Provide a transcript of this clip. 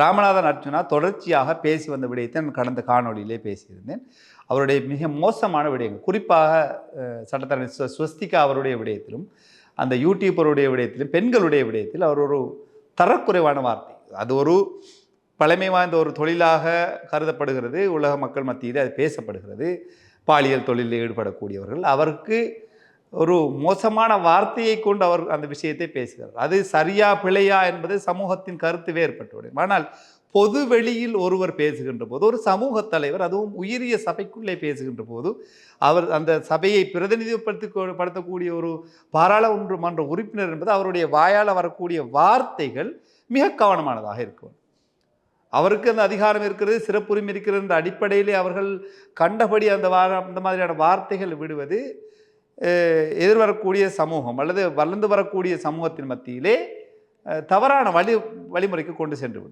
ராமநாதன் அர்ஜுனா தொடர்ச்சியாக பேசி வந்த விடயத்தை நான் கடந்த காணொளியிலே பேசியிருந்தேன். அவருடைய மிக மோசமான விடயங்கள், குறிப்பாக சட்டத்தரணி ஸ்வஸ்திகா அவருடைய விடயத்திலும், அந்த யூடியூபருடைய விடயத்திலும், பெண்களுடைய விடயத்தில் அவர் ஒரு தரக்குறைவான வார்த்தை, அது ஒரு பழமை வாய்ந்த ஒரு தொழிலாக கருதப்படுகிறது, உலக மக்கள் மத்தியில் அது பேசப்படுகிறது. பாலியல் தொழிலில் ஈடுபடக்கூடியவர்கள், அவருக்கு ஒரு மோசமான வார்த்தையை கொண்டு அவர் அந்த விஷயத்தை பேசுகிறார். அது சரியா பிழையா என்பது சமூகத்தின் கருத்து வேறுபட்டுவிடும். ஆனால் பொது வெளியில் ஒருவர் பேசுகின்ற போது, ஒரு சமூக தலைவர், அதுவும் உயரிய சபைக்குள்ளே பேசுகின்ற போது, அவர் அந்த சபையை பிரதிநிதிப்படுத்தக்கூடிய ஒரு பாராளுமன்ற உறுப்பினர் என்பது அவருடைய வாயால் வரக்கூடிய வார்த்தைகள் மிக கவனமானதாக இருக்கும். அவருக்கு அந்த அதிகாரம் இருக்கிறது, சிறப்புரிமை இருக்கிறது என்ற அடிப்படையிலே அவர்கள் கண்டபடி அந்த மாதிரியான வார்த்தைகள் விடுவது எதிர்வரக்கூடிய சமூகம் அல்லது வளர்ந்து வரக்கூடிய சமூகத்தின் மத்தியிலே தவறான வழிமுறைக்கு கொண்டு சென்றுவிடும்.